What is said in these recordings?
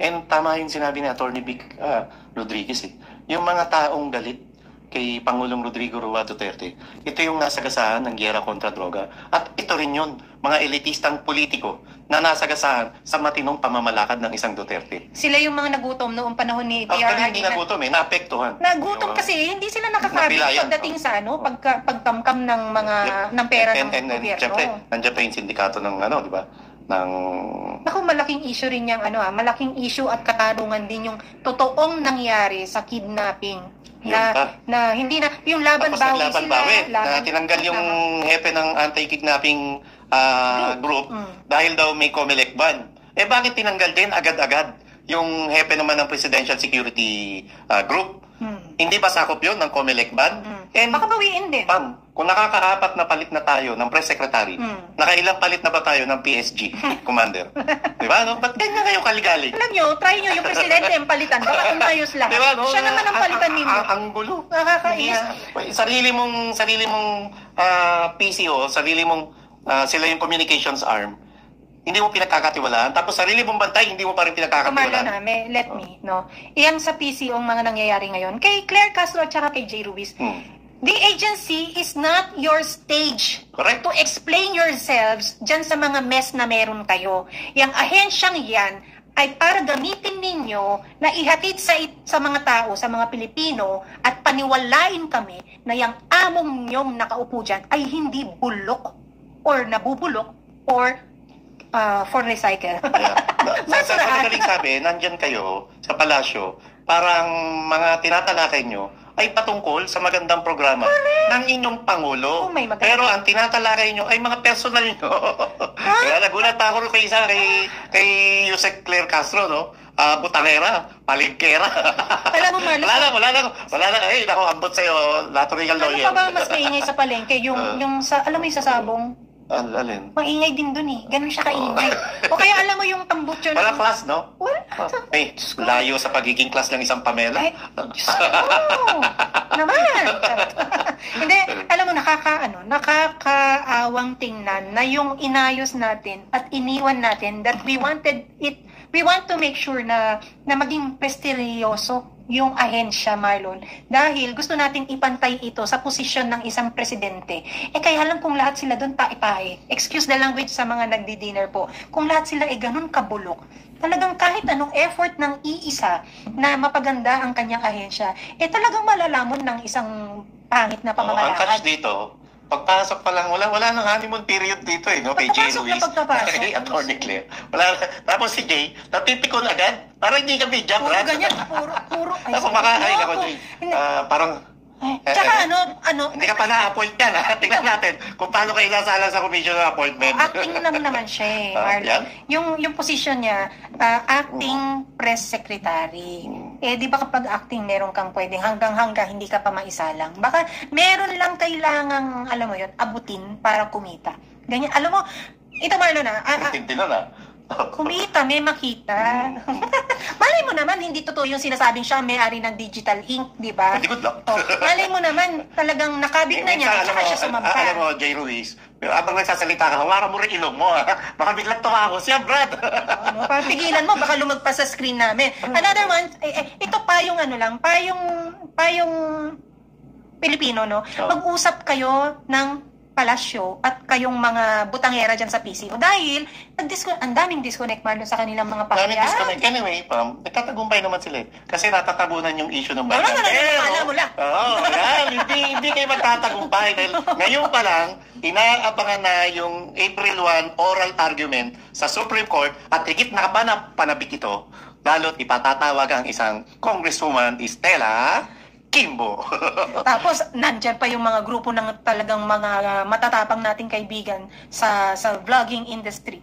And tama yung sinabi ni Atty. Vic Rodriguez Yung mga taong galit kay Pangulong Rodrigo Roa Duterte, ito yung nasagasaan ng giyera kontra droga. At ito rin yun, mga elitistang politiko na nasagasaan sa matinong pamamalakad ng isang Duterte. Sila yung mga nagutom noong panahon ni PRRD. Actually, hindi nagutom naapektuhan. Nagutom kasi hindi sila nakakabit pagdating sa pagkamkam ng mga ng pera ng gobyerno. Siyempre, nandiyan pa yung sindikato ng di ba? Naku, malaking issue rin yung malaking issue at katanungan din yung totoong nangyari sa kidnapping. Na hindi na yung laban bawi sila na tinanggal yung hepe ng anti-kidnapping group dahil daw may COMELEC ban. Bakit tinanggal din agad-agad yung hepe naman ng Presidential Security Group? Hindi ba sakop yun ng COMELEC ban? Baka bawiin din. Kung nakakaapat na palit na tayo ng press secretary, nakailang palit na ba tayo ng PSG commander? Diba? Ba't ganyan kayo kaligali? Alam nyo, try nyo yung presidente yung palitan. Baka umayos lahat. Diba, Siya naman ang palitan ninyo. Ang gulo. Nakakainis. Sarili mong PCO, sila yung communications arm, hindi mo pinagkakatiwalaan. Tapos sarili mong bantay, hindi mo pa rin pinagkakatiwalaan. Let me, Iyan sa PCO ang mga nangyayari ngayon. Kay Claire Castro at saka kay J. Ruiz, the agency is not your stage. Correct. To explain yourselves dyan sa mga mess na meron kayo. Yang ahensyang yan ay para gamitin ninyo na ihatid sa mga tao, sa mga Pilipino, at paniwalain kami na yung among nyong nakaupo dyan ay hindi bulok or nabubulok or for recycle. Sa madaling sabi, nandyan kayo sa palasyo, parang mga tinatalakay nyo ay patungkol sa magandang programa ng inyong Pangulo. Pero ang tinatalakay nyo ay mga personal nyo. Kaya nagulat pa ako kay Yusek Claire Castro, butangera, palingkera. Alam mo, Marlon. Wala lang. Ako, ambot sa'yo, natural lawyer. Ano pa ba mas maingay sa palengke? Yung alam mo yung sa sabong? Alin? Maingay din dun Ganun siya kaingay. O kaya alam mo yung tambutso na... Wala class, no? Wala. Layo sa pagiging class ng isang Pamela. Naman. Hindi, alam mo, nakakaawang tingnan na yung inayos natin at iniwan natin that we want to make sure na maging prestigyoso yung ahensya, Marlon. Dahil gusto natin ipantay ito sa posisyon ng isang presidente. Kaya alam kung lahat sila doon tae-tae. Excuse the language sa mga nagdi-dinner po. Kung lahat sila ganun kabulok, talagang kahit anong effort ng iisa na mapaganda ang kanyang ahensya, talagang malalamon ng isang pangit na pamamalakad. Ang catch dito, pagpasok pa lang, wala nang honeymoon period dito kay J. Ruiz. Kay Atty. Claire. Tapos si Jay, napipikon agad. Para hindi ka bidyak. Puro ganyan, puro. Tapos makakain ako, Jay. Parang, tsaka hindi ka pa na-appoint yan. Tingnan natin kung paano kayo nasalang sa commission ng appointment. Acting naman siya Marlon. Yung position niya, acting press secretary. Di ba kapag acting meron kang pwedeng hanggang hindi ka pa maisalang. Baka meron lang kailangang, alam mo yun, abutin para kumita. Ganyan. Alam mo, ito Marlon Hindi na kumita, may makita. Malay mo naman, hindi totoo yung sinasabing siya may-ari ng digital ink, di ba? Good luck. Malay mo naman, talagang nakabit na niya, at saka siya sumampa. Alam mo, J. Ruiz, pero habang nagsasalita ka, hawakan mo rin ilong mo, baka biglang tumakos siya, Brad. Pigilan mo, baka lumagpas sa screen namin. Another one, ito pa yung payong Pilipino, mag-usap kayo ng palasyo at kayong mga butangera dyan sa PCO dahil ang daming disconnect Marlon sa kanilang mga pahayag. Daming disconnect. Anyway, nagtatagumpay naman sila kasi natatabunan yung issue ng bayan. Wala mo lang. Hindi kayo magtatagumpay dahil ngayon pa lang, inaabangan na yung April 1 oral argument sa Supreme Court at higit na panabik ito, lalo't ipatatawag ang isang Congresswoman Estela Kimbo. Tapos, nandyan pa yung mga grupo ng talagang mga matatapang nating kaibigan sa vlogging industry,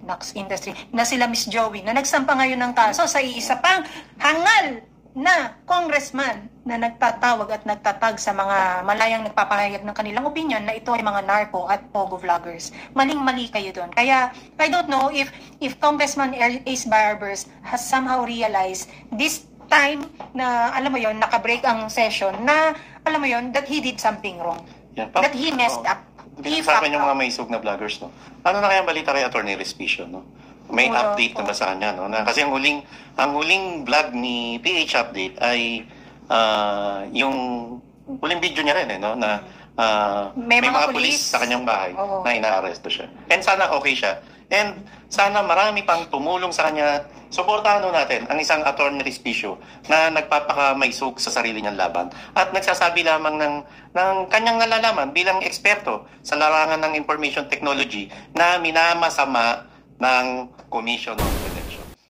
na sila Miss Joey, na nagsampa ngayon ng kaso sa iisa pang hangal na congressman na nagtatawag at nagtatag sa mga malayang nagpapahayag ng kanilang opinion na ito ay mga narco at pogo vloggers. Maling-mali kayo doon. Kaya, I don't know if Congressman Ace Barbers has somehow realized this time na, alam mo yon, naka-break ang session na, alam mo yon, that he did something wrong. That he messed up. Sa akin yung mga maisog na vloggers, Ano na kaya balita kay Atty. Respicio, may Wala update po. na ba sa kanya, no? Na, kasi ang huling vlog ni PH Update ay yung huling video niya rin, no? Na May may mga mga pulis pulis sa kanyang bahay Oo. na inaaresto siya. And sana okay siya. And sana marami pang tumulong sa kanya. Suportahan natin ang isang attorney Respicio na nagpapakamaisog sa sarili niyang laban at nagsasabi lamang ng kanyang nalalaman bilang eksperto sa larangan ng information technology na minamasama ng Commission